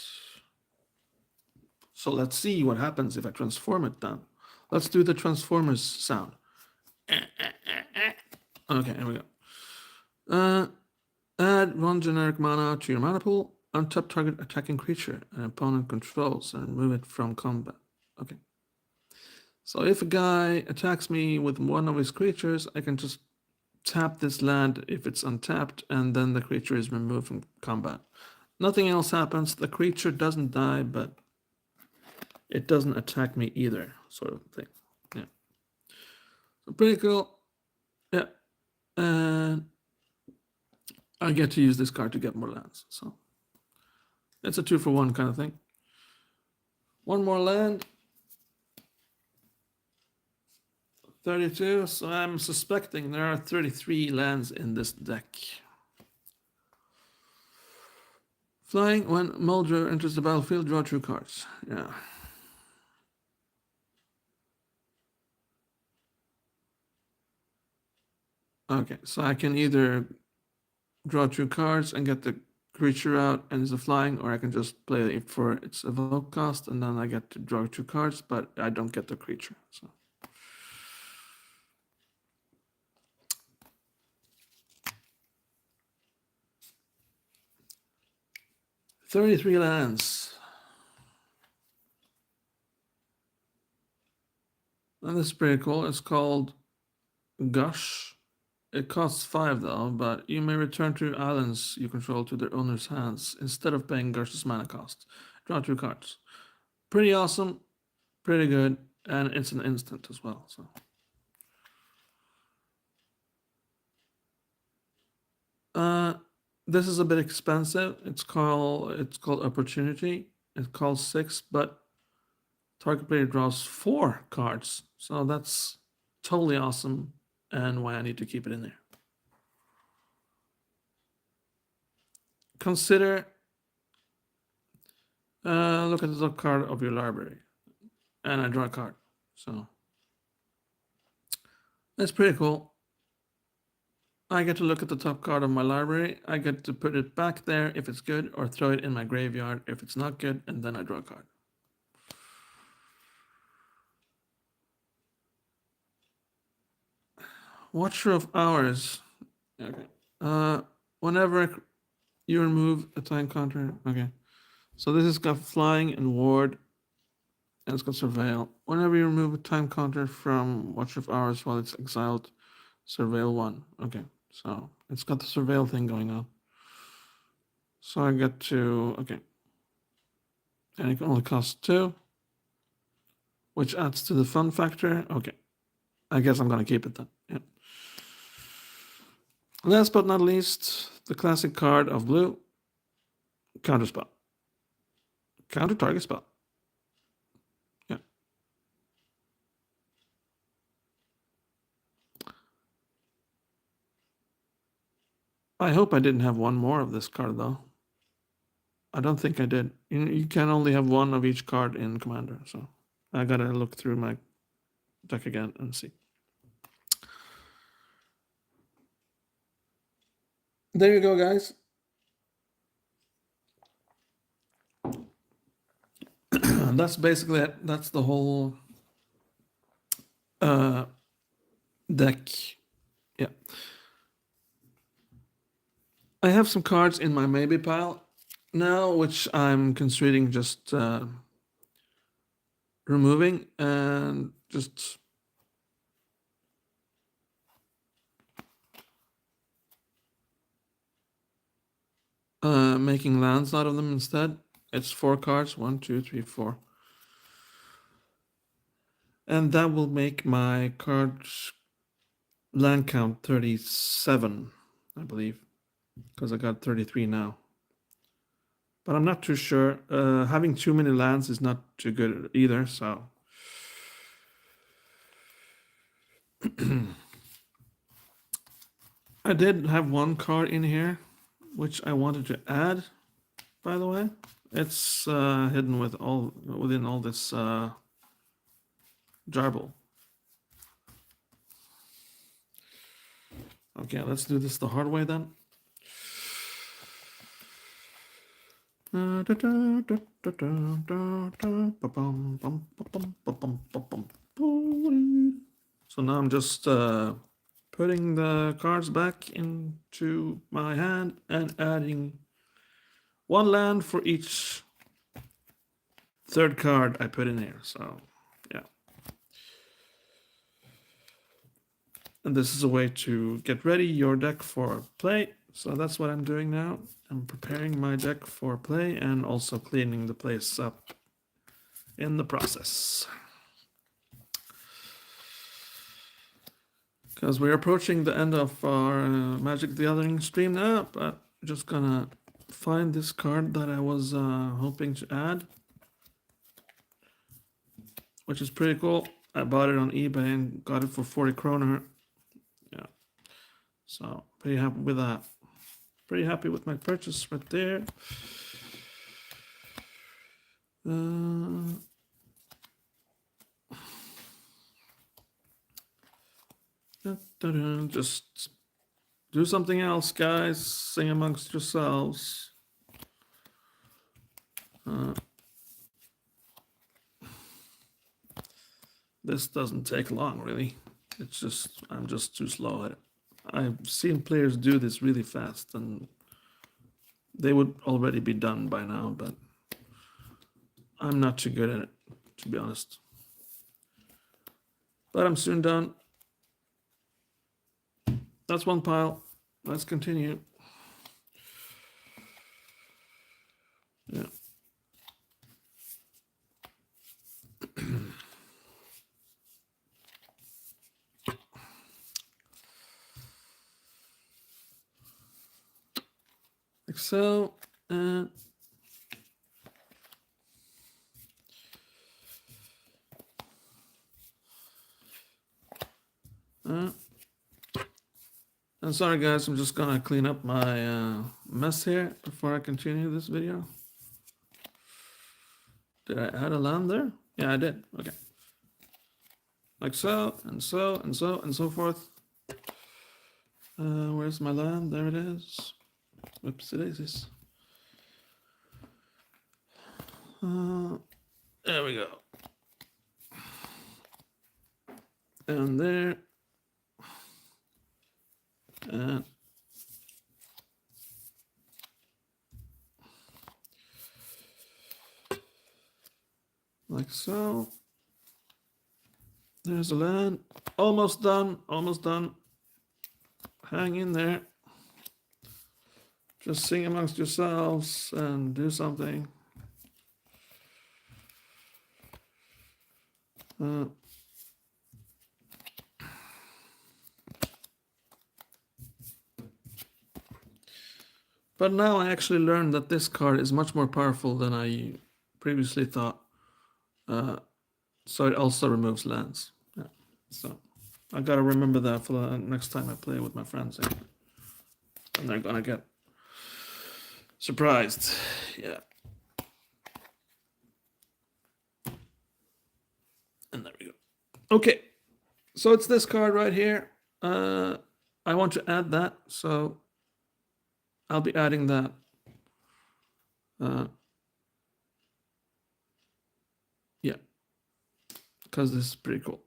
So let's see what happens if I transform it then. Let's do the Transformers sound. Okay, here we go. Add 1 generic mana to your mana pool. Untap target attacking creature an opponent controls and remove it from combat. Okay. So if a guy attacks me with one of his creatures, I can just tap this land if it's untapped, and then the creature is removed from combat. Nothing else happens. The creature doesn't die, but it doesn't attack me either, sort of thing. Yeah. So pretty cool. Yeah. And I get to use this card to get more lands. So it's a 2-for-1 kind of thing. One more land. 32. So I'm suspecting there are 33 lands in this deck. Flying, when Muldra enters the battlefield, draw 2 cards. Yeah. Okay, so I can either draw 2 cards and get the creature out and it's a flying, or I can just play it for its evoke cost and then I get to draw 2 cards, but I don't get the creature. So 33 lands. And this is pretty cool. It's called Gush. It costs 5 though, but you may return 2 islands you control to their owner's hands instead of paying Gush's mana cost. Draw 2 cards. Pretty awesome, pretty good, and it's an instant as well. So this is a bit expensive. It's called Opportunity. It costs 6, but target player draws 4 cards. So that's totally awesome, and why I need to keep it in there. Consider, look at the top card of your library, and I draw a card. So that's pretty cool. I get to look at the top card of my library. I get to put it back there if it's good, or throw it in my graveyard if it's not good, and then I draw a card. Watcher of Hours. Okay. Whenever you remove a time counter. Okay. So this has got flying and ward, and it's got surveil. Whenever you remove a time counter from Watcher of Hours while it's exiled, surveil 1. Okay. So it's got the surveil thing going on. So I get to, okay. And it only costs 2, which adds to the fun factor. Okay. I guess I'm going to keep it then. Yeah. Last but not least, the classic card of blue, counter spell. Counter target spell. Yeah. I hope I didn't have one more of this card though. I don't think I did. You can only have one of each card in Commander, so I gotta look through my deck again and see. There you go, guys. That's basically it. That's the whole deck. Yeah. I have some cards in my maybe pile now, which I'm considering just removing and just making lands out of them instead. It's 4 cards, 1, 2, 3, 4. And that will make my cards land count 37, I believe, because I got 33 now. But I'm not too sure. Having too many lands is not too good either, so. I did have one card in here, which I wanted to add, by the way. It's hidden within all this jarble. Okay, let's do this the hard way then. So now I'm just putting the cards back into my hand and adding 1 land for each third card I put in here. So, yeah. And this is a way to get ready your deck for play. So that's what I'm doing now. I'm preparing my deck for play and also cleaning the place up in the process. Because we're approaching the end of our Magic the Gathering stream now, but I'm just gonna find this card that I was hoping to add, which is pretty cool. I bought it on eBay and got it for 40 kroner. Yeah, so pretty happy with that. Pretty happy with my purchase right there. Just do something else, guys. Sing amongst yourselves. This doesn't take long, really. It's just, I'm just too slow at it. I've seen players do this really fast, and they would already be done by now, but I'm not too good at it, to be honest. But I'm soon done. That's one pile. Let's continue. Yeah. Like so. And sorry guys, I'm just gonna clean up my mess here before I continue this video. Did I add a land there? Yeah, I did. Okay. Like so, and so, and so, and so forth. Where's my land? There it is. Whoopsie daisies. There we go. And there. And like so. There's a land. Almost done. Almost done. Hang in there. Just sing amongst yourselves and do something. But now I actually learned that this card is much more powerful than I previously thought. So it also removes lands. Yeah. So I gotta remember that for the next time I play with my friends. And they're gonna get surprised. Yeah. And there we go. Okay. So it's this card right here. I want to add that, so I'll be adding that. Yeah, because this is pretty cool.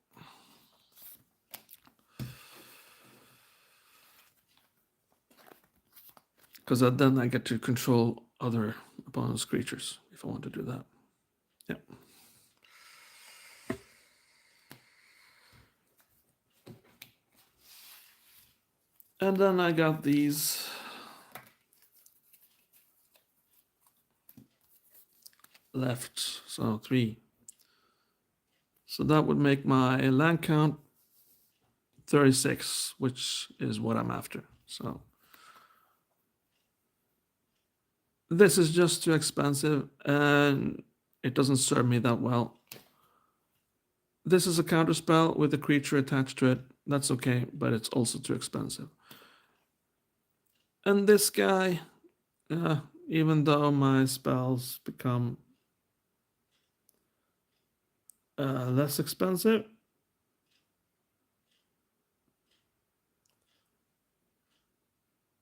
Because then I get to control other opponent's creatures if I want to do that. Yeah. And then I got these left, so 3. So that would make my land count 36, which is what I'm after. So this is just too expensive and it doesn't serve me that well. This is a counter spell with a creature attached to it. That's okay, but it's also too expensive. And this guy, even though my spells become less expensive,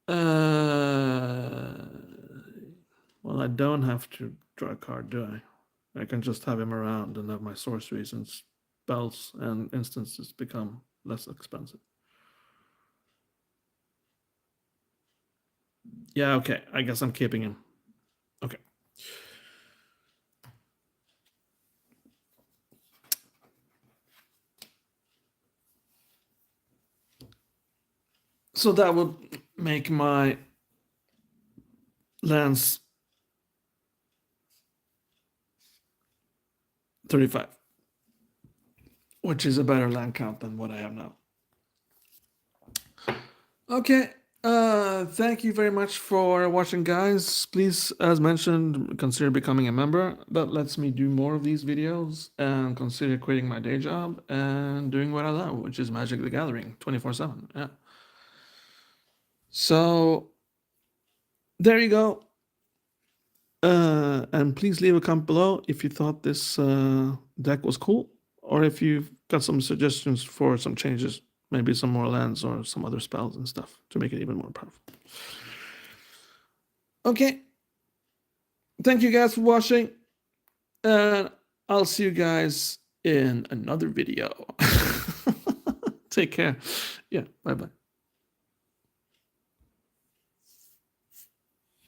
well, I don't have to draw a card, do I? I can just have him around and have my sorceries and spells and instances become less expensive. Yeah, okay. I guess I'm keeping him. Okay. So that would make my lands 35, which is a better land count than what I have now. Okay. Thank you very much for watching, guys. Please, as mentioned, consider becoming a member. That lets me do more of these videos and consider quitting my day job and doing what I love, which is Magic the Gathering 24/7. Yeah. So there you go. And please leave a comment below if you thought this deck was cool, or if you've got some suggestions for some changes, maybe some more lands or some other spells and stuff to make it even more powerful. Okay. Thank you guys for watching, and I'll see you guys in another video. Take care. Yeah, bye-bye.